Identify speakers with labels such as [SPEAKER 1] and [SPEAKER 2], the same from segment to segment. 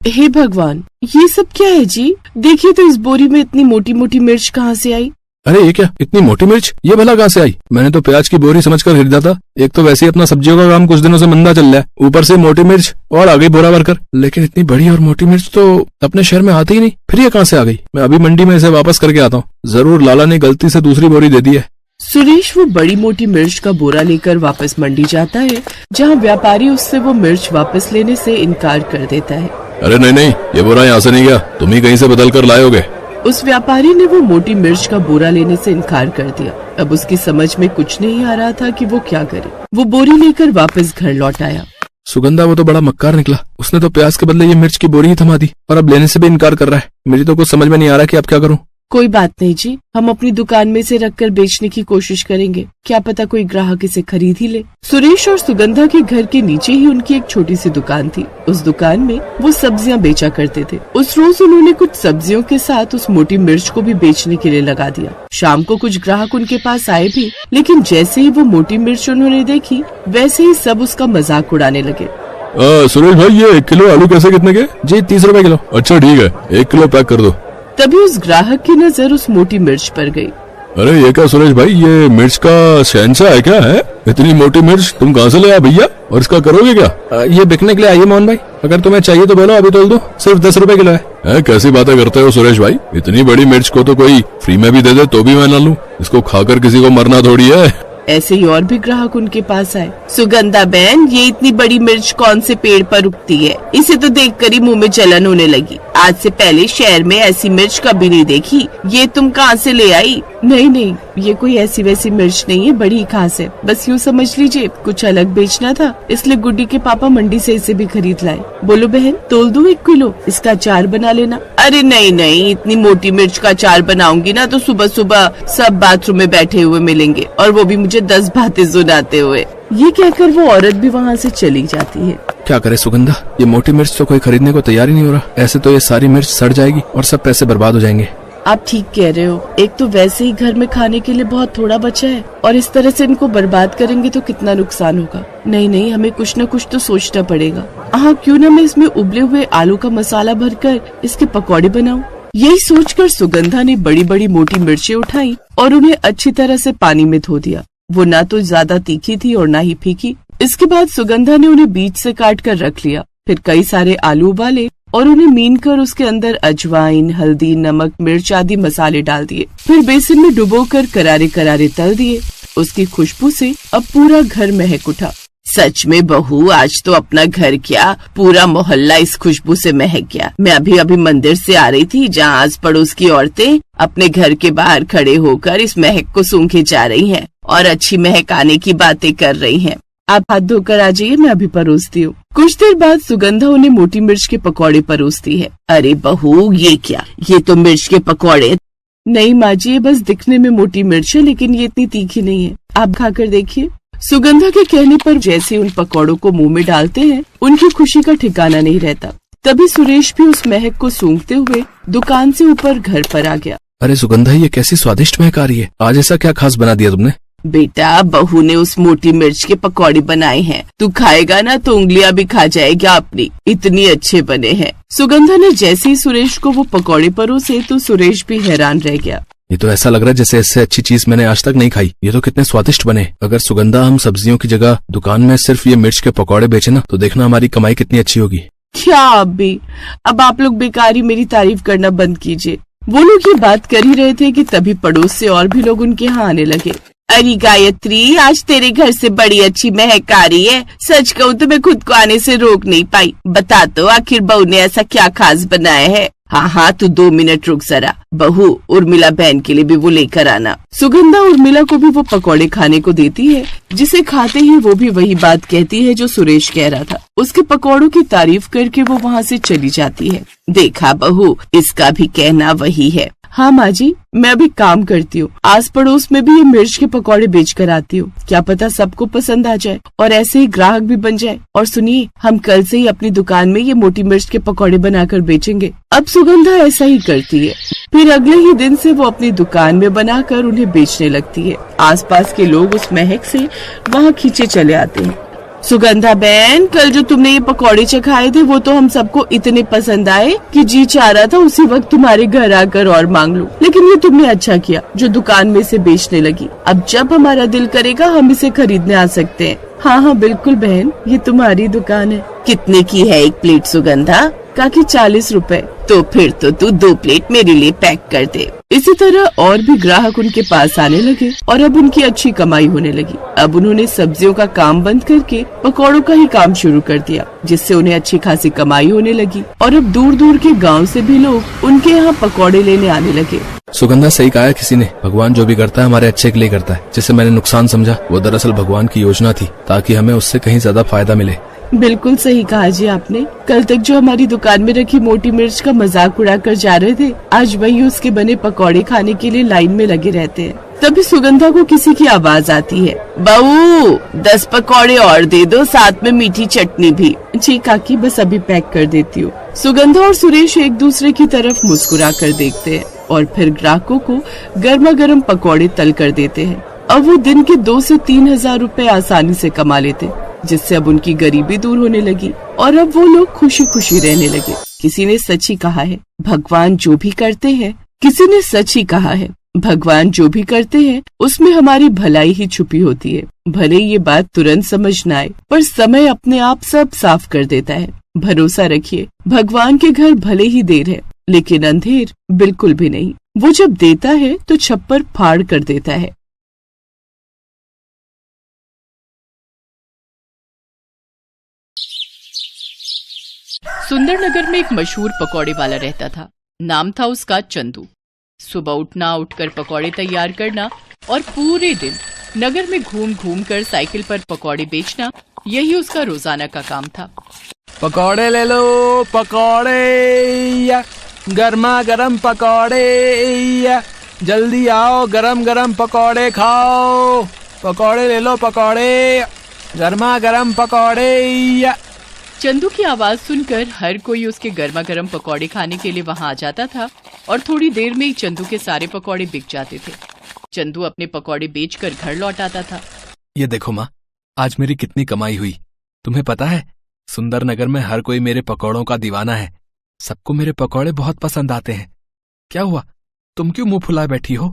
[SPEAKER 1] हे भगवान, ये सब क्या है जी? देखिए तो इस बोरी में इतनी मोटी मोटी मिर्च कहाँ से आई?
[SPEAKER 2] अरे ये क्या, इतनी मोटी मिर्च ये भला कहाँ से आई? मैंने तो प्याज की बोरी समझकर खरीदा था। एक तो वैसे ही अपना सब्जियों का काम कुछ दिनों से मंदा चल रहा है, ऊपर से मोटी मिर्च और आ गई बोरा भरकर। लेकिन इतनी बड़ी और मोटी मिर्च तो अपने शहर में आती ही नहीं, फिर ये कहाँ से आ गई? मैं अभी मंडी में इसे वापस करके आता हूँ। जरूर लाला ने गलती से दूसरी बोरी दे दी है।
[SPEAKER 1] सुरेश वो बड़ी मोटी मिर्च का बोरा लेकर वापस मंडी जाता है, जहाँ व्यापारी उससे वो मिर्च वापस लेने से इनकार कर देता है।
[SPEAKER 2] अरे नहीं, ये बोरा यहाँ से नहीं गया, तुम ही कहीं से बदल कर लाए होगे।
[SPEAKER 1] उस व्यापारी ने वो मोटी मिर्च का बोरा लेने से इनकार कर दिया। अब उसकी समझ में कुछ नहीं आ रहा था कि वो क्या करे। वो बोरी लेकर वापस घर लौट आया।
[SPEAKER 2] सुगंधा वो तो बड़ा मक्कार निकला, उसने तो प्याज के बदले ये मिर्च की बोरी ही थमा दी और अब लेने से भी इनकार कर रहा है। मेरी तो कुछ समझ में नहीं आ रहा कि अब क्या करूं।
[SPEAKER 1] कोई बात नहीं जी, हम अपनी दुकान में से रखकर बेचने की कोशिश करेंगे, क्या पता कोई ग्राहक इसे खरीद ही ले। सुरेश और सुगंधा के घर के नीचे ही उनकी एक छोटी सी दुकान थी। उस दुकान में वो सब्जियां बेचा करते थे। उस रोज उन्होंने कुछ सब्जियों के साथ उस मोटी मिर्च को भी बेचने के लिए लगा दिया। शाम को कुछ ग्राहक उनके पास आए भी, लेकिन जैसे ही वो मोटी मिर्च उन्होंने देखी, वैसे ही सब उसका मजाक उड़ाने लगे।
[SPEAKER 2] सुरेश भाई, ये 1 किलो आलू कैसे कितने के? जी 30 रुपए किलो। अच्छा ठीक है, 1 किलो पैक कर दो।
[SPEAKER 1] तभी उस ग्राहक की नजर उस मोटी मिर्च पर गई।
[SPEAKER 2] अरे ये क्या सुरेश भाई, ये मिर्च का शहंशाह है क्या? है इतनी मोटी मिर्च तुम कहाँ से ले आए भैया, और इसका करोगे क्या? ये बिकने के लिए आई है मोहन भाई, अगर तुम्हें चाहिए तो बोलो, अभी तोल दो, सिर्फ 10 रुपए किलो है। कैसी बातें करते हो सुरेश भाई, इतनी बड़ी मिर्च को तो कोई फ्री में भी दे दे तो भी मैं ना लूं। इसको खाकर किसी को मरना थोड़ी है।
[SPEAKER 1] ऐसे ही और भी ग्राहक उनके पास आए। सुगंधा बहन, ये इतनी बड़ी मिर्च कौन से पेड़ पर उगती है? इसे तो देखकर ही मुंह में जलन होने लगी। आज से पहले शहर में ऐसी मिर्च कभी नहीं देखी। ये तुम कहाँ से ले आई? नहीं, ये कोई ऐसी वैसी मिर्च नहीं है, बड़ी खास है। बस यूँ समझ लीजिए कुछ अलग बेचना था, इसलिए गुड्डी के पापा मंडी से इसे भी खरीद लाए। बोलो बहन, तोल दूं 1 किलो, इसका अचार बना लेना। अरे नहीं, इतनी मोटी मिर्च का अचार बनाऊंगी ना तो सुबह सुबह सब बाथरूम में बैठे हुए मिलेंगे, और वो भी मुझे 10 बातें सुनाते हुए। ये कहकर वो औरत भी वहाँ से चली जाती है।
[SPEAKER 2] क्या करे सुगंधा, ये मोटी मिर्च तो कोई खरीदने को तैयार ही नहीं हो रहा। ऐसे तो ये सारी मिर्च सड़ जाएगी और सब पैसे बर्बाद हो जाएंगे।
[SPEAKER 1] आप ठीक कह रहे हो, एक तो वैसे ही घर में खाने के लिए बहुत थोड़ा बचा है, और इस तरह से इनको बर्बाद करेंगे तो कितना नुकसान होगा। नहीं, हमें कुछ न कुछ तो सोचना पड़ेगा। हाँ, क्यों न मैं इसमें उबले हुए आलू का मसाला भरकर इसके पकौड़े बनाऊं। यही सोचकर सुगंधा ने बड़ी बड़ी मोटी मिर्चें उठाई और उन्हें अच्छी तरह से पानी में धो दिया। वो ना तो ज्यादा तीखी थी और ना ही फीकी। इसके बाद सुगंधा ने उन्हें बीच से काट कर रख लिया। फिर कई सारे आलू उबाले और उन्हें मीन कर उसके अंदर अजवाइन, हल्दी, नमक, मिर्च आदि मसाले डाल दिए। फिर बेसन में डुबोकर करारे करारे तल दिए। उसकी खुशबू से अब पूरा घर महक उठा। सच में बहू, आज तो अपना घर क्या पूरा मोहल्ला इस खुशबू से महक गया। मैं अभी मंदिर से आ रही थी, जहाँ आस पड़ोस की औरतें अपने घर के बाहर खड़े होकर इस महक को सूंघे जा रही हैं और अच्छी महक आने की बातें कर रही हैं। आप हाथ धोकर आ जाइए, मैं अभी परोसती हूँ। कुछ देर बाद सुगंधा उन्हें मोटी मिर्च के पकौड़े परोसती है। अरे बहू, ये क्या? ये तो मिर्च के पकौड़े। नहीं माँ जी, ये बस दिखने में मोटी मिर्च है, लेकिन ये इतनी तीखी नहीं है, आप खाकर देखिए। सुगंधा के कहने पर जैसे उन पकौड़ों को मुंह में डालते हैं, उनकी खुशी का ठिकाना नहीं रहता। तभी सुरेश भी उस महक को सूंघते हुए दुकान से ऊपर घर पर आ गया।
[SPEAKER 2] अरे सुगंधा, ये कैसी स्वादिष्ट महक आ रही है। आज ऐसा क्या खास बना दिया तुमने?
[SPEAKER 1] बेटा, बहू ने उस मोटी मिर्च के पकौड़े बनाए हैं। तू खाएगा ना तो उंगलियां भी खा जाएगा अपनी, इतनी अच्छे बने हैं। सुगंधा ने जैसे ही सुरेश को वो पकौड़े परोसे तो सुरेश भी हैरान रह गया।
[SPEAKER 2] ये तो ऐसा लग रहा है जैसे इससे अच्छी चीज मैंने आज तक नहीं खाई। ये तो कितने स्वादिष्ट बने। अगर सुगंधा हम सब्जियों की जगह दुकान में सिर्फ ये मिर्च के पकौड़े बेचे ना, तो देखना हमारी कमाई कितनी अच्छी होगी।
[SPEAKER 1] क्या अब आप लोग बेकार ही मेरी तारीफ करना बंद कीजिए। वो लोग ये बात कर ही रहे थे कि तभी पड़ोस से और भी लोग उनके यहाँ आने लगे। अरे गायत्री, आज तेरे घर से बड़ी अच्छी महक आ रही है। सच कहूँ तो मैं खुद को आने से रोक नहीं पाई। बता तो आखिर बहू ने ऐसा क्या खास बनाया है? हाँ, तू 2 मिनट रुक जरा। बहू, उर्मिला बहन के लिए भी वो लेकर आना। सुगंधा उर्मिला को भी वो पकौड़े खाने को देती है, जिसे खाते ही वो भी वही बात कहती है जो सुरेश कह रहा था। उसके पकौड़ों की तारीफ करके वो वहाँ से चली जाती है। देखा बहू, इसका भी कहना वही है। हाँ माँ जी, मैं अभी काम करती हूँ, आस पड़ोस में भी ये मिर्च के पकौड़े बेच कर आती हूँ। क्या पता सबको पसंद आ जाए और ऐसे ही ग्राहक भी बन जाए। और सुनिए, हम कल से ही अपनी दुकान में ये मोटी मिर्च के पकौड़े बनाकर बेचेंगे। अब सुगंधा ऐसा ही करती है। फिर अगले ही दिन से वो अपनी दुकान में बनाकर उन्हें बेचने लगती है। आसपास के लोग उस महक से वहाँ खींचे चले आते हैं। सुगंधा बहन, कल जो तुमने ये पकौड़े चखाए थे वो तो हम सबको इतने पसंद आए कि जी चाह रहा था उसी वक्त तुम्हारे घर आकर और मांग लूं। लेकिन ये तुमने अच्छा किया जो दुकान में से बेचने लगी। अब जब हमारा दिल करेगा हम इसे खरीदने आ सकते हैं। हाँ हाँ बिल्कुल बहन, ये तुम्हारी दुकान है। कितने की है एक प्लेट सुगंधा? काकी 40 रुपए। तो फिर तो तू 2 प्लेट मेरे लिए पैक कर दे। इसी तरह और भी ग्राहक उनके पास आने लगे और अब उनकी अच्छी कमाई होने लगी। अब उन्होंने सब्जियों का काम बंद करके पकौड़ों का ही काम शुरू कर दिया, जिससे उन्हें अच्छी खासी कमाई होने लगी और अब दूर दूर के गांव से भी लोग उनके यहाँ पकौड़े लेने आने लगे।
[SPEAKER 2] सुगंधा, सही कहा है किसी ने, भगवान जो भी करता है हमारे अच्छे के लिए करता है। जिसे मैंने नुकसान समझा वो दरअसल भगवान की योजना थी, ताकि हमें उससे कहीं ज्यादा फायदा मिले।
[SPEAKER 1] बिल्कुल सही कहा जी आपने। कल तक जो हमारी दुकान में रखी मोटी मिर्च का मजाक उड़ा कर जा रहे थे, आज वही उसके बने पकौड़े खाने के लिए लाइन में लगे रहते हैं। तभी सुगंधा को किसी की आवाज आती है, बहू 10 पकौड़े और दे दो, साथ में मीठी चटनी भी। जी काकी, बस अभी पैक कर देती हूँ। सुगंधा और सुरेश एक दूसरे की तरफ मुस्कुरा कर देखते हैं और फिर ग्राहकों को गर्मा गर्म पकौड़े तल कर देते हैं। अब वो दिन के 2 से 3 हजार रुपए आसानी से कमा लेते, जिससे अब उनकी गरीबी दूर होने लगी और अब वो लोग खुशी खुशी रहने लगे। किसी ने सच ही कहा है, भगवान जो भी करते हैं, किसी ने सच ही कहा है, भगवान जो भी करते हैं उसमें हमारी भलाई ही छुपी होती है। भले ये बात तुरंत समझ न आए, पर समय अपने आप सब साफ कर देता है। भरोसा रखिए, भगवान के घर भले ही देर है, लेकिन अंधेर बिल्कुल भी नहीं। वो जब देता है तो छप्पर फाड़ कर देता है।
[SPEAKER 3] सुंदरनगर में एक मशहूर पकौड़े वाला रहता था। नाम था उसका चंदू। सुबह उठना, उठकर पकौड़े तैयार करना और पूरे दिन नगर में घूम घूम कर साइकिल पर पकौड़े बेचना, यही उसका रोजाना का काम था।
[SPEAKER 4] पकौड़े ले लो, पकौड़े या गर्मा गर्म पकौड़े या जल्दी आओ, गरम गरम पकौड़े खाओ। पकौड़े ले लो, पकौड़े गर्मा गर्म पकौड़े या।
[SPEAKER 3] चंदू की आवाज सुनकर हर कोई उसके गर्मा गर्म पकौड़े खाने के लिए वहां आ जाता था और थोड़ी देर में ही चंदू के सारे पकौड़े बिक जाते थे। चंदू अपने पकौड़े बेचकर घर लौट आता था।
[SPEAKER 4] ये देखो माँ, आज मेरी कितनी कमाई हुई। तुम्हें पता है, सुंदरनगर में हर कोई मेरे पकौड़ों का दीवाना है। सबको मेरे पकौड़े बहुत पसंद आते हैं। क्या हुआ, तुम क्यों मुंह फुलाए बैठी हो?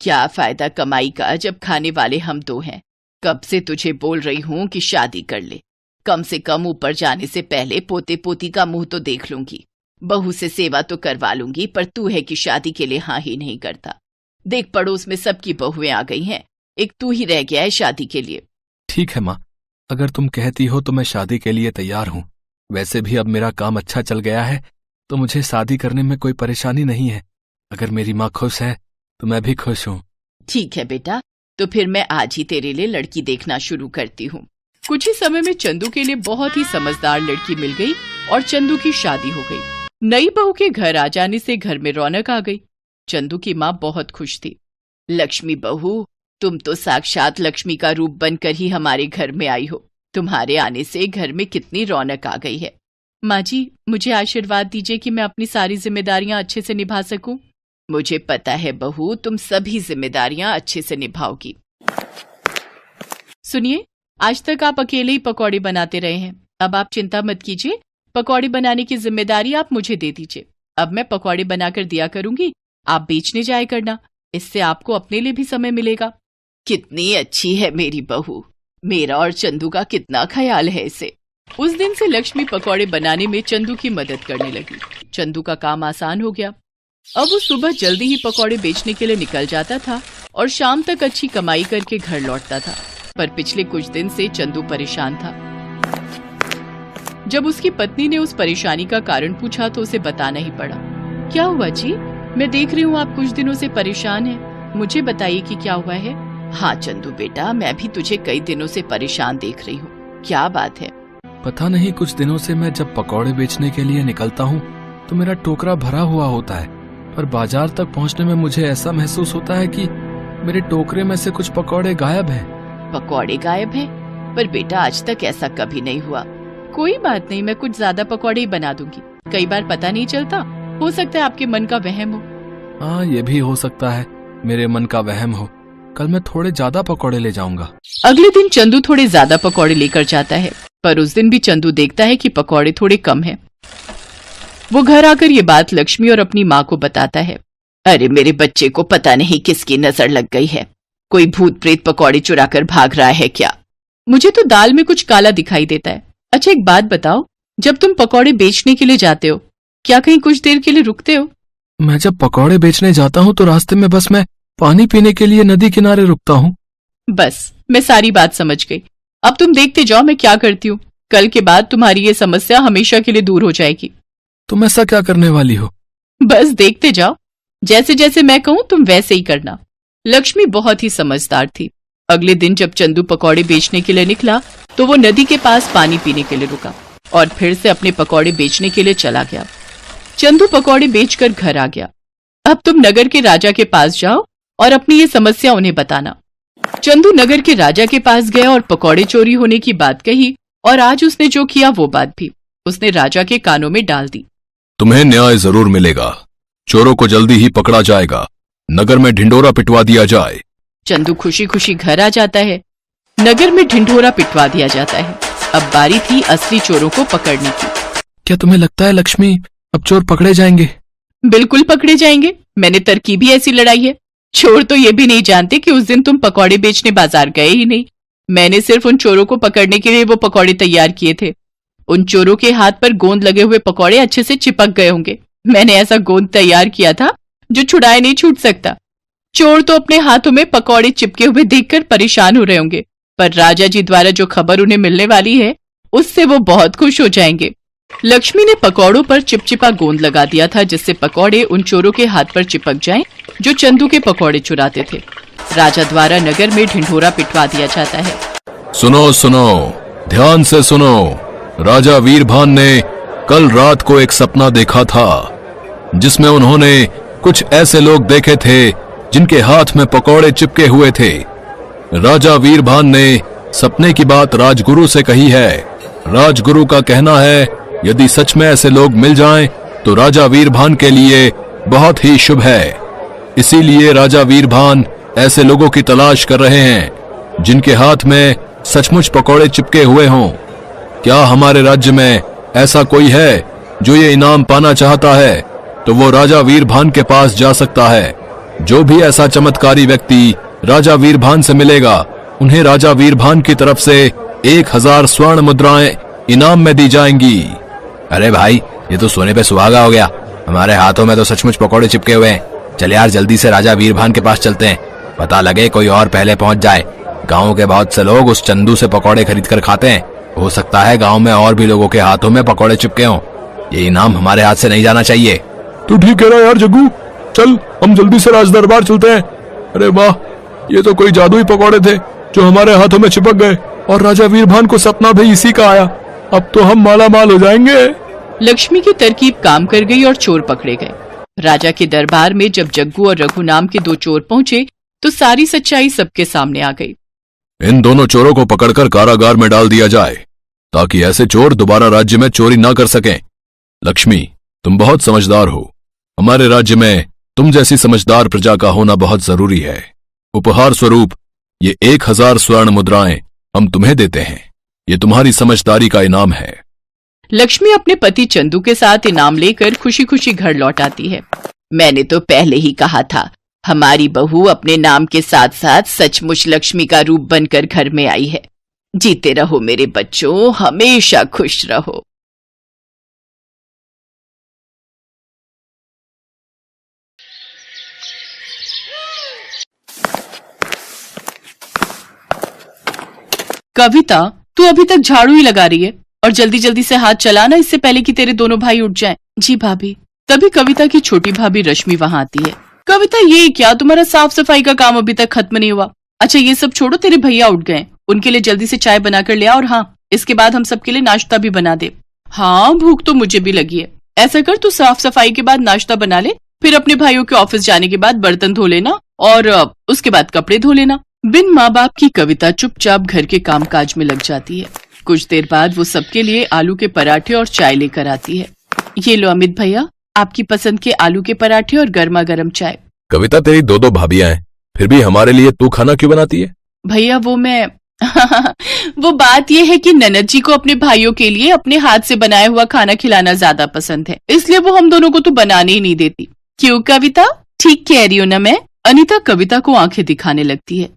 [SPEAKER 3] क्या फायदा कमाई का जब खाने वाले हम 2 हैं। कब से तुझे बोल रही हूँ कि शादी कर ले। कम से कम ऊपर जाने से पहले पोते पोती का मुंह तो देख लूंगी। बहू से सेवा तो करवा लूंगी, पर तू है कि शादी के लिए हाँ ही नहीं करता। देख, पड़ोस में सबकी बहुएं आ गई हैं, एक तू ही रह गया है शादी के लिए।
[SPEAKER 4] ठीक है माँ, अगर तुम कहती हो तो मैं शादी के लिए तैयार हूँ। वैसे भी अब मेरा काम अच्छा चल गया है, तो मुझे शादी करने में कोई परेशानी नहीं है। अगर मेरी माँ खुश है तो मैं भी खुश हूँ।
[SPEAKER 3] ठीक है बेटा, तो फिर मैं आज ही तेरे लिए लड़की देखना शुरू करती हूँ। कुछ ही समय में चंदू के लिए बहुत ही समझदार लड़की मिल गई और चंदू की शादी हो गई। नई बहू के घर आ जाने से घर में रौनक आ गई। चंदू की माँ बहुत खुश थी। लक्ष्मी बहू, तुम तो साक्षात लक्ष्मी का रूप बनकर ही हमारे घर में आई हो। तुम्हारे आने से घर में कितनी रौनक आ गई है। माँ जी, मुझे आशीर्वाद दीजिए कि मैं अपनी सारी जिम्मेदारियां अच्छे से निभा सकूं। मुझे पता है बहू, तुम सभी जिम्मेदारियां अच्छे से निभाओगी। सुनिए, आज तक आप अकेले ही पकौड़े बनाते रहे हैं। अब आप चिंता मत कीजिए, पकौड़े बनाने की जिम्मेदारी आप मुझे दे दीजिए। अब मैं पकौड़े बनाकर दिया करूंगी, आप बेचने जाया करना। इससे आपको अपने लिए भी समय मिलेगा। कितनी अच्छी है मेरी बहू, मेरा और चंदू का कितना ख्याल है इसे। उस दिन से लक्ष्मी पकौड़े बनाने में चंदू की मदद करने लगी। चंदू का काम आसान हो गया। अब वो सुबह जल्दी ही पकौड़े बेचने के लिए निकल जाता था और शाम तक अच्छी कमाई करके घर लौटता था। पर पिछले कुछ दिन से चंदू परेशान था। जब उसकी पत्नी ने उस परेशानी का कारण पूछा तो उसे बताना ही पड़ा। क्या हुआ जी? मैं देख रही हूँ आप कुछ दिनों से परेशान हैं। मुझे बताइए कि क्या हुआ है। हाँ चंदू बेटा, मैं भी तुझे कई दिनों से परेशान देख रही हूँ। क्या बात है?
[SPEAKER 4] पता नहीं, कुछ दिनों से मैं जब पकौड़े बेचने के लिए निकलता हूँ तो मेरा टोकरा भरा हुआ होता है, पर बाजार तक पहुँचने में मुझे ऐसा महसूस होता है कि मेरे टोकरे में से कुछ पकौड़े गायब हैं।
[SPEAKER 3] पकौड़े गायब हैं? पर बेटा, आज तक ऐसा कभी नहीं हुआ। कोई बात नहीं, मैं कुछ ज्यादा पकौड़े ही बना दूंगी। कई बार पता नहीं चलता, हो सकता है आपके मन का वहम हो।
[SPEAKER 4] हाँ, ये भी हो सकता है मेरे मन का वहम हो। कल मैं थोड़े ज्यादा पकौड़े ले जाऊंगा।
[SPEAKER 3] अगले दिन चंदू थोड़े ज्यादा पकौड़े लेकर जाता है, पर उस दिन भी चंदू देखता है कि पकौड़े थोड़े कम हैं। वो घर आकर ये बात लक्ष्मी और अपनी माँ को बताता है। अरे मेरे बच्चे को पता नहीं किसकी नजर लग गई है, कोई भूत प्रेत पकौड़े चुरा कर भाग रहा है क्या? मुझे तो दाल में कुछ काला दिखाई देता है। अच्छा एक बात बताओ, जब तुम पकौड़े बेचने के लिए जाते हो क्या कहीं कुछ देर के लिए रुकते हो?
[SPEAKER 4] मैं जब पकौड़े बेचने जाता हूँ तो रास्ते में बस मैं पानी पीने के लिए नदी किनारे रुकता हूँ।
[SPEAKER 3] बस मैं सारी बात समझ गई। अब तुम देखते जाओ मैं क्या करती हूँ। कल के बाद तुम्हारी ये समस्या हमेशा के लिए दूर हो जाएगी।
[SPEAKER 4] तुम ऐसा क्या करने वाली हो?
[SPEAKER 3] बस देखते जाओ, जैसे जैसे मैं कहूँ तुम वैसे ही करना। लक्ष्मी बहुत ही समझदार थी। अगले दिन जब चंदू पकौड़े बेचने के लिए निकला तो वो नदी के पास पानी पीने के लिए रुका और फिर से अपने पकौड़े बेचने के लिए चला गया। चंदू पकौड़े बेचकर घर आ गया। अब तुम नगर के राजा के पास जाओ और अपनी ये समस्या उन्हें बताना। चंदू नगर के राजा के पास गया और पकौड़े चोरी होने की बात कही और आज उसने जो किया वो बात भी उसने राजा के कानों में डाल दी।
[SPEAKER 2] तुम्हें न्याय जरूर मिलेगा, चोरों को जल्दी ही पकड़ा जाएगा, नगर में ढिंडोरा पिटवा दिया जाए।
[SPEAKER 3] चंदू खुशी खुशी घर आ जाता है। नगर में ढिंढोरा पिटवा दिया जाता है। अब बारी थी असली चोरों को पकड़ने की।
[SPEAKER 4] क्या तुम्हें लगता है लक्ष्मी अब चोर पकड़े जाएंगे?
[SPEAKER 3] बिल्कुल पकड़े जाएंगे। मैंने तरकीब ही ऐसी लड़ाई है। चोर तो ये भी नहीं जानते कि उस दिन तुम पकौड़े बेचने बाजार गए ही नहीं। मैंने सिर्फ उन चोरों को पकड़ने के लिए वो पकौड़े तैयार किए थे। उन चोरों के हाथ पर गोंद लगे हुए पकौड़े अच्छे से चिपक गए होंगे। मैंने ऐसा गोंद तैयार किया था जो छुड़ाए नहीं छूट सकता। चोर तो अपने हाथों में पकौड़े चिपके हुए देखकर परेशान हो रहे होंगे, पर राजा जी द्वारा जो खबर उन्हें मिलने वाली है उससे वो बहुत खुश हो जाएंगे। लक्ष्मी ने पकौड़ों पर चिपचिपा गोंद लगा दिया था जिससे पकौड़े उन चोरों के हाथ पर चिपक जाएं जो चंदू के पकौड़े चुराते थे। राजा द्वारा नगर में ढिंढोरा पिटवा दिया जाता है।
[SPEAKER 2] सुनो सुनो, ध्यान से सुनो। राजा वीरभान ने कल रात को एक सपना देखा था जिसमें उन्होंने कुछ ऐसे लोग देखे थे जिनके हाथ में पकौड़े चिपके हुए थे। राजा वीरभान ने सपने की बात राजगुरु से कही है। राजगुरु का कहना है यदि सच में ऐसे लोग मिल जाएं तो राजा वीरभान के लिए बहुत ही शुभ है। इसीलिए राजा वीरभान ऐसे लोगों की तलाश कर रहे हैं जिनके हाथ में सचमुच पकौड़े चिपके हुए हों। क्या हमारे राज्य में ऐसा कोई है जो ये इनाम पाना चाहता है तो वो राजा वीरभान के पास जा सकता है। जो भी ऐसा चमत्कारी व्यक्ति राजा वीरभान से मिलेगा उन्हें राजा वीरभान की तरफ से 1000 स्वर्ण मुद्राएं इनाम में दी जाएंगी।
[SPEAKER 5] अरे भाई ये तो सोने पे सुहागा हो गया। हमारे हाथों में तो सचमुच पकौड़े चिपके हुए हैं। चल यार जल्दी से राजा वीरभान के पास चलते हैं, पता लगे कोई और पहले पहुंच जाए। गाँव के बहुत से लोग उस चंदू से पकौड़े खरीद कर खाते हैं। हो सकता है गाँव में और भी लोगों के हाथों में पकौड़े चिपके हों। ये इनाम हमारे हाथ से नहीं जाना चाहिए।
[SPEAKER 2] तू ठीक कह रहा यार जग्गू, चल हम जल्दी से राज दरबार चलते हैं। अरे वाह, ये तो कोई जादुई पकौड़े थे जो हमारे हाथों में चिपक गए और राजा वीरभान को सपना भी इसी का आया। अब तो हम माला माल हो जाएंगे।
[SPEAKER 3] लक्ष्मी की तरकीब काम कर गई और चोर पकड़े गए। राजा के दरबार में जब जग्गू और रघु नाम के 2 चोर पहुंचे तो सारी सच्चाई सबके सामने आ गई।
[SPEAKER 2] इन दोनों चोरों को पकड़कर कारागार में डाल दिया जाए ताकि ऐसे चोर दोबारा राज्य में चोरी ना कर सकें। लक्ष्मी, तुम बहुत समझदार हो। हमारे राज्य में तुम जैसी समझदार प्रजा का होना बहुत जरूरी है। उपहार स्वरूप ये 1000 स्वर्ण मुद्राएं हम तुम्हें देते हैं। ये तुम्हारी समझदारी का इनाम है।
[SPEAKER 3] लक्ष्मी अपने पति चंदू के साथ इनाम लेकर खुशी खुशी घर लौट आती है। मैंने तो पहले ही कहा था हमारी बहू अपने नाम के साथ साथ सचमुच लक्ष्मी का रूप बनकर घर में आई है। जीते रहो मेरे बच्चों, हमेशा खुश रहो। कविता, तू अभी तक झाड़ू ही लगा रही है और जल्दी जल्दी से हाथ चलाना इससे पहले कि तेरे दोनों भाई उठ जाएं। जी भाभी। तभी कविता की छोटी भाभी रश्मि वहां आती है। कविता, ये क्या तुम्हारा साफ सफाई का काम अभी तक खत्म नहीं हुआ? अच्छा ये सब छोड़ो, तेरे भैया उठ गए, उनके लिए जल्दी से चाय बनाकर ले आ और हाँ इसके बाद हम सबके लिए नाश्ता भी बना दे। हाँ भूख तो मुझे भी लगी है। ऐसा कर, तू साफ सफाई के बाद नाश्ता बना ले, फिर अपने भाइयों के ऑफिस जाने के बाद बर्तन धो लेना और उसके बाद कपड़े धो लेना। बिन माँ बाप की कविता चुपचाप घर के कामकाज में लग जाती है। कुछ देर बाद वो सबके लिए आलू के पराठे और चाय लेकर आती है। ये लो अमित भैया, आपकी पसंद के आलू के पराठे और गर्मा गर्म चाय।
[SPEAKER 2] कविता, तेरी 2 भाभियां हैं, फिर भी हमारे लिए तू खाना क्यों बनाती है?
[SPEAKER 3] भैया वो मैं वो बात ये है कि ननद जी को अपने भाइयों के लिए अपने हाथ से बनाया हुआ खाना खिलाना ज्यादा पसंद है, इसलिए वो हम दोनों को तो बनाने ही नहीं देती। क्यों कविता, ठीक कह रही हो ना मैं? अनीता कविता को आंखें दिखाने लगती है।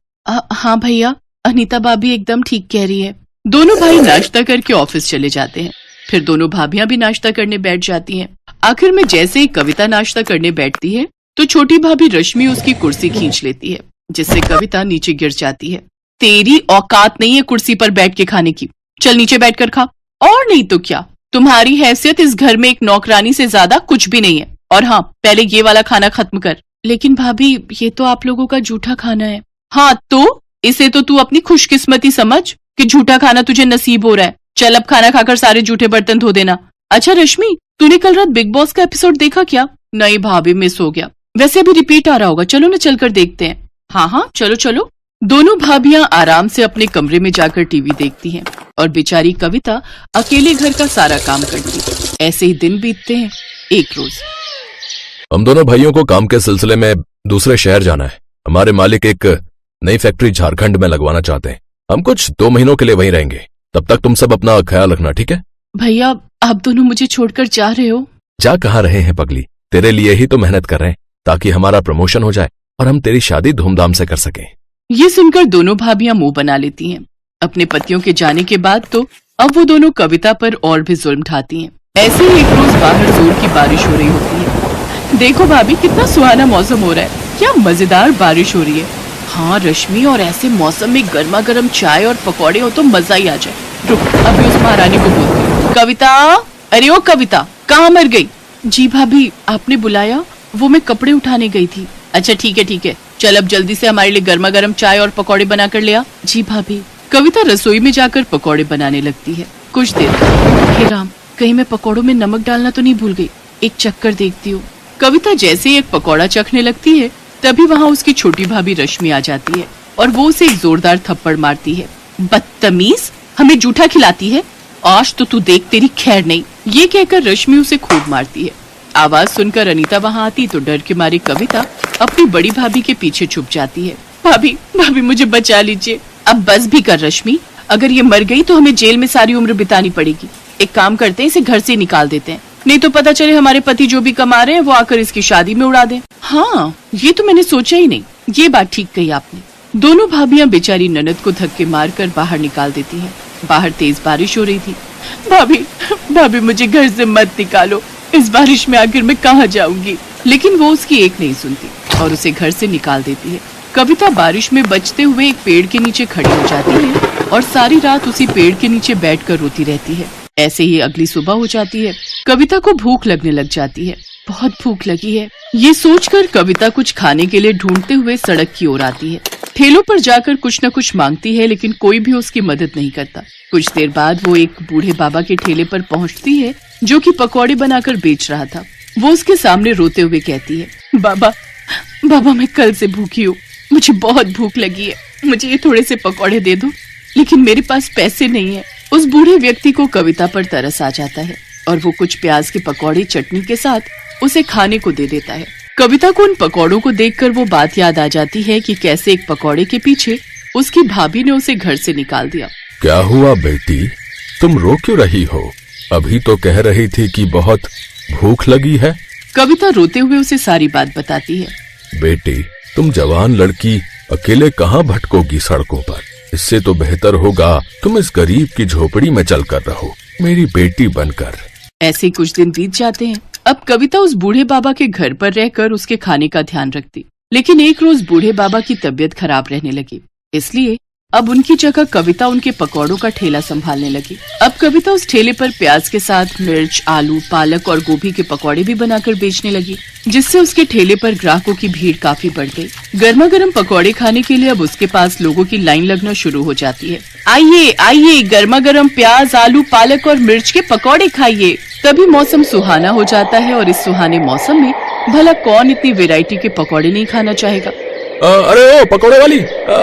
[SPEAKER 3] हाँ भैया, अनीता भाभी एकदम ठीक कह रही है। दोनों भाई नाश्ता करके ऑफिस चले जाते हैं। फिर दोनों भाभियां भी नाश्ता करने बैठ जाती हैं। आखिर में जैसे ही कविता नाश्ता करने बैठती है तो छोटी भाभी रश्मि उसकी कुर्सी खींच लेती है, जिससे कविता नीचे गिर जाती है। तेरी औकात नहीं है कुर्सी पर बैठ के खाने की, चल नीचे बैठकर खा। और नहीं तो क्या, तुम्हारी हैसियत इस घर में एक नौकरानी से ज्यादा कुछ भी नहीं है। और हाँ, पहले ये वाला खाना खत्म कर। लेकिन भाभी, ये तो आप लोगों का झूठा खाना है। हाँ तो इसे तो तू अपनी खुशकिस्मती समझ कि झूठा खाना तुझे नसीब हो रहा है। चल अब खाना खाकर सारे झूठे बर्तन धो देना। अच्छा रश्मि, तूने कल रात बिग बॉस का एपिसोड देखा क्या? नहीं भाभी, मिस हो गया। वैसे अभी रिपीट आ रहा होगा, चलो ना चलकर देखते हैं। हाँ हाँ चलो चलो। दोनों भाभियां आराम से अपने कमरे में जाकर टीवी देखती हैं और बेचारी कविता अकेले घर का सारा काम करती है। ऐसे ही दिन बीतते हैं। एक रोज
[SPEAKER 2] हम दोनों भाइयों को काम के सिलसिले में दूसरे शहर जाना है। हमारे मालिक एक नई फैक्ट्री झारखंड में लगवाना चाहते हैं। हम कुछ 2 महीनों के लिए वहीं रहेंगे। तब तक तुम सब अपना ख्याल रखना, ठीक है?
[SPEAKER 3] भैया, आप दोनों मुझे छोड़कर जा रहे हो?
[SPEAKER 2] जा कहाँ रहे हैं पगली, तेरे लिए ही तो मेहनत कर रहे हैं ताकि हमारा प्रमोशन हो जाए और हम तेरी शादी धूमधाम से कर सकें।
[SPEAKER 3] ये सुनकर दोनों भाभियां मुंह बना लेती हैं। अपने पतियों के जाने के बाद तो अब वो दोनों कविता पर और भी जुल्म ढाती हैं। ऐसे ही एक रोज बाहर जोर की बारिश हो रही होती है। देखो भाभी, कितना सुहाना मौसम हो रहा है, क्या मजेदार बारिश हो रही है। हाँ रश्मि, और ऐसे मौसम में गर्मा गर्म चाय और पकौड़े हो तो मजा ही आ जाए। रुक, अभी उस महारानी को बोलती हूँ। कविता, अरे ओ कविता, कहाँ मर गई? जी भाभी, आपने बुलाया? वो मैं कपड़े उठाने गई थी। अच्छा ठीक है, चल अब जल्दी से हमारे लिए गर्मा गर्म चाय और पकौड़े बना कर ले आ। जी भाभी। कविता रसोई में जाकर पकौड़े बनाने लगती है। कुछ देर, हे राम, कहीं मैं पकौड़ों में नमक डालना तो नहीं भूल गई, एक चक्कर देखती हूँ। कविता जैसे ही एक पकौड़ा चखने लगती है तभी वहाँ उसकी छोटी भाभी रश्मि आ जाती है और वो उसे एक जोरदार थप्पड़ मारती है। बदतमीज, हमें जूठा खिलाती है, आज तो तू देख तेरी खैर नहीं। ये कहकर रश्मि उसे खूब मारती है। आवाज सुनकर अनीता वहाँ आती तो डर के मारे कविता अपनी बड़ी भाभी के पीछे छुप जाती है। भाभी मुझे बचा लीजिए। अब बस भी कर रश्मि, अगर ये मर गई तो हमें जेल में सारी उम्र बितानी पड़ेगी। एक काम करते हैं, इसे घर से निकाल देते हैं, नहीं तो पता चले हमारे पति जो भी कमा रहे हैं वो आकर इसकी शादी में उड़ा दें। हाँ, ये तो मैंने सोचा ही नहीं, ये बात ठीक कही आपने। दोनों भाभियां बेचारी ननद को धक्के मारकर बाहर निकाल देती हैं। बाहर तेज बारिश हो रही थी। भाभी मुझे घर से मत निकालो, इस बारिश में आखिर मैं कहाँ जाऊंगी। लेकिन वो उसकी एक नहीं सुनती और उसे घर से निकाल देती है। कविता बारिश में बचते हुए एक पेड़ के नीचे खड़ी हो जाती है और सारी रात उसी पेड़ के नीचे बैठकर रोती रहती है। ऐसे ही अगली सुबह हो जाती है। कविता को भूख लगने लग जाती है। बहुत भूख लगी है, ये सोचकर कविता कुछ खाने के लिए ढूंढते हुए सड़क की ओर आती है। ठेलों पर जाकर कुछ न कुछ मांगती है, लेकिन कोई भी उसकी मदद नहीं करता। कुछ देर बाद वो एक बूढ़े बाबा के ठेले पर पहुंचती है जो कि पकौड़े बनाकर बेच रहा था। वो उसके सामने रोते हुए कहती है, बाबा मैं कल से भूखी हूँ, मुझे बहुत भूख लगी है, मुझे ये थोड़े से पकौड़े दे दो, लेकिन मेरे पास पैसे नहीं है। उस बूढ़े व्यक्ति को कविता पर तरस आ जाता है और वो कुछ प्याज के पकौड़े चटनी के साथ उसे खाने को दे देता है। कविता को उन पकौड़ों को देखकर वो बात याद आ जाती है कि कैसे एक पकौड़े के पीछे उसकी भाभी ने उसे घर से निकाल दिया।
[SPEAKER 2] क्या हुआ बेटी, तुम रो क्यों रही हो? अभी तो कह रही थी कि बहुत भूख लगी है।
[SPEAKER 3] कविता रोते हुए उसे सारी बात बताती है।
[SPEAKER 2] बेटी, तुम जवान लड़की अकेले कहाँ भटकोगी सड़कों पर? इससे तो बेहतर होगा तुम इस गरीब की झोपड़ी में चलकर रहो, मेरी बेटी बनकर।
[SPEAKER 3] ऐसे कुछ दिन बीत जाते हैं। अब कविता उस बूढ़े बाबा के घर पर रहकर उसके खाने का ध्यान रखती, लेकिन एक रोज बूढ़े बाबा की तबीयत खराब रहने लगी, इसलिए अब उनकी जगह कविता उनके पकौड़ों का ठेला संभालने लगी। अब कविता उस ठेले पर प्याज के साथ मिर्च, आलू, पालक और गोभी के पकौड़े भी बनाकर बेचने लगी, जिससे उसके ठेले पर ग्राहकों की भीड़ काफी बढ़ गई। गर्मा गर्म पकौड़े खाने के लिए अब उसके पास लोगों की लाइन लगना शुरू हो जाती है। आइए गर्मा गर्म प्याज, आलू, पालक और मिर्च के पकौड़े खाइए। तभी मौसम सुहाना हो जाता है और इस सुहाने मौसम में भला कौन इतनी वैरायटी के पकौड़े नहीं खाना चाहेगा।
[SPEAKER 2] अरे ओ पकौड़े वाली,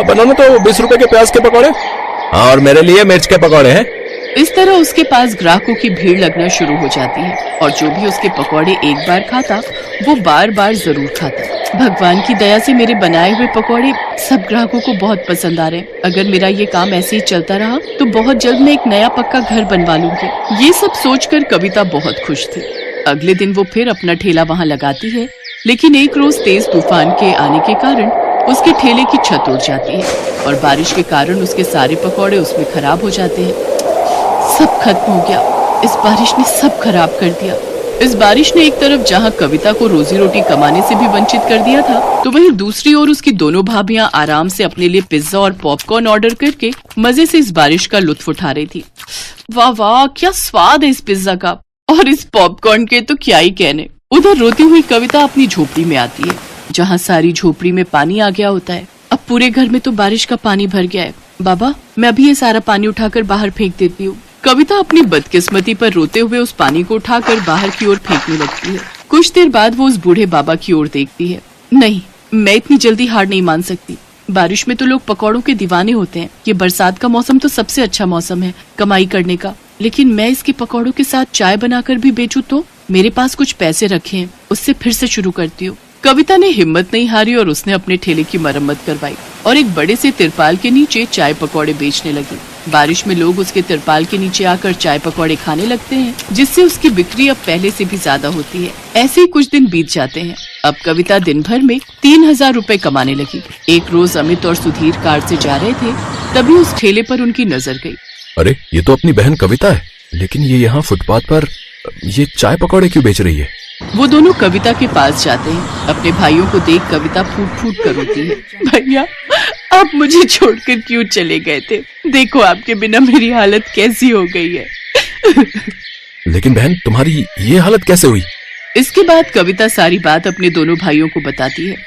[SPEAKER 2] बनाना तो 20 रुपए के प्याज के पकौड़े।
[SPEAKER 5] और मेरे लिए मिर्च के पकौड़े हैं।
[SPEAKER 3] इस तरह उसके पास ग्राहकों की भीड़ लगना शुरू हो जाती है और जो भी उसके पकौड़े एक बार खाता वो बार बार जरूर खाता। भगवान की दया से मेरे बनाए हुए पकौड़े सब ग्राहकों को बहुत पसंद आ रहे हैं। अगर मेरा ये काम ऐसे ही चलता रहा तो बहुत जल्द मैं एक नया पक्का घर बनवा लूंगी। ये सब सोचकर कविता बहुत खुश थी। अगले दिन वो फिर अपना ठेला वहाँ लगाती है, लेकिन एक रोज तेज तूफान के आने के कारण उसके ठेले की छत उड़ जाती है और बारिश के कारण उसके सारे पकौड़े उसमें खराब हो जाते हैं। सब खत्म हो गया। इस बारिश ने सब खराब कर दिया। इस बारिश ने एक तरफ जहां कविता को रोजी रोटी कमाने से भी वंचित कर दिया था, तो वहीं दूसरी ओर उसकी दोनों भाभियां आराम से अपने लिए पिज्जा और पॉपकॉर्न ऑर्डर करके मजे से इस बारिश का लुत्फ उठा रही थी। वाह वाह, क्या स्वाद है इस पिज्जा का, और इस पॉपकॉर्न के तो क्या ही कहने। उधर रोती हुई कविता अपनी झोपड़ी में आती है, जहाँ सारी झोपड़ी में पानी आ गया होता है। अब पूरे घर में तो बारिश का पानी भर गया है। बाबा, मैं अभी ये सारा पानी उठाकर बाहर फेंक देती हूँ। कविता अपनी बदकिस्मती पर रोते हुए उस पानी को उठाकर बाहर की ओर फेंकने लगती है। कुछ देर बाद वो उस बूढ़े बाबा की ओर देखती है। नहीं, मैं इतनी जल्दी हार नहीं मान सकती। बारिश में तो लोग पकौड़ों के दीवाने होते हैं। ये बरसात का मौसम तो सबसे अच्छा मौसम है कमाई करने का, लेकिन मैं इसके पकौड़ों के साथ चाय बनाकर भी बेचूं तो मेरे पास कुछ पैसे रखे हैं, उससे फिर से शुरू करती हूँ। कविता ने हिम्मत नहीं हारी और उसने अपने ठेले की मरम्मत करवाई और एक बड़े से तिरपाल के नीचे चाय पकौड़े बेचने लगी। बारिश में लोग उसके तिरपाल के नीचे आकर चाय पकौड़े खाने लगते हैं, जिससे उसकी बिक्री अब पहले से भी ज्यादा होती है। ऐसे ही कुछ दिन बीत जाते हैं। अब कविता दिन भर में 3000 रुपए कमाने लगी। एक रोज अमित और सुधीर कार से जा रहे थे, तभी उस ठेले पर उनकी नजर गई।
[SPEAKER 2] अरे, ये तो अपनी बहन कविता है, लेकिन ये यहाँ फुटपाथ पर ये चाय पकौड़े क्यों बेच रही है?
[SPEAKER 3] वो दोनों कविता के पास जाते हैं। अपने भाइयों को देख कविता फूट फूट कर रोती है। भैया, आप मुझे छोड़कर क्यों चले गए थे? देखो आपके बिना मेरी हालत कैसी हो गई है।
[SPEAKER 2] लेकिन बहन, तुम्हारी ये हालत कैसे हुई?
[SPEAKER 3] इसके बाद कविता सारी बात अपने दोनों भाइयों को बताती है।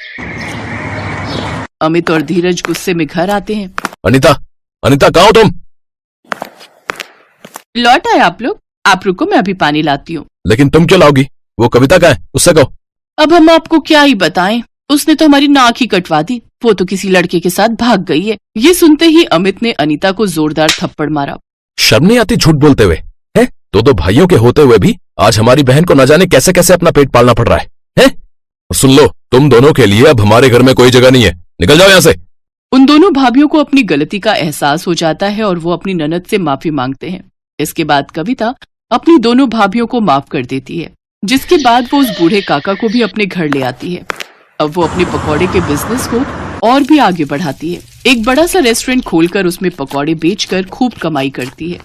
[SPEAKER 3] अमित और धीरज गुस्से में घर आते हैं।
[SPEAKER 2] अनीता, अनीता, कहाँ हो तुम?
[SPEAKER 3] लौट आए आप लोग? आप रुको, मैं अभी पानी लाती हूँ।
[SPEAKER 2] लेकिन तुम क्यों लाओगी? वो कविता कहाँ है? उससे कहो।
[SPEAKER 3] अब हम आपको क्या ही बताएं, उसने तो हमारी नाक ही कटवा दी। वो तो किसी लड़के के साथ भाग गई है। ये सुनते ही अमित ने अनीता को जोरदार थप्पड़ मारा।
[SPEAKER 2] शर्म नहीं आती झूठ बोलते हुए? हैं? दो भाइयों के होते हुए भी आज हमारी बहन को न जाने कैसे कैसे अपना पेट पालना पड़ रहा है, हैं? सुन लो, तुम दोनों के लिए अब हमारे घर में कोई जगह नहीं है। निकल जाओ यहाँ से।
[SPEAKER 3] उन दोनों भाभियों को अपनी गलती का एहसास हो जाता है और वो अपनी ननद से माफी मांगते हैं। इसके बाद कविता अपनी दोनों भाभियों को माफ कर देती है, जिसके बाद वो उस बूढ़े काका को भी अपने घर ले आती है। अब वो अपने पकौड़े के बिजनेस को और भी आगे बढ़ाती है। एक बड़ा सा रेस्टोरेंट खोलकर उसमें पकौड़े बेचकर खूब कमाई करती है।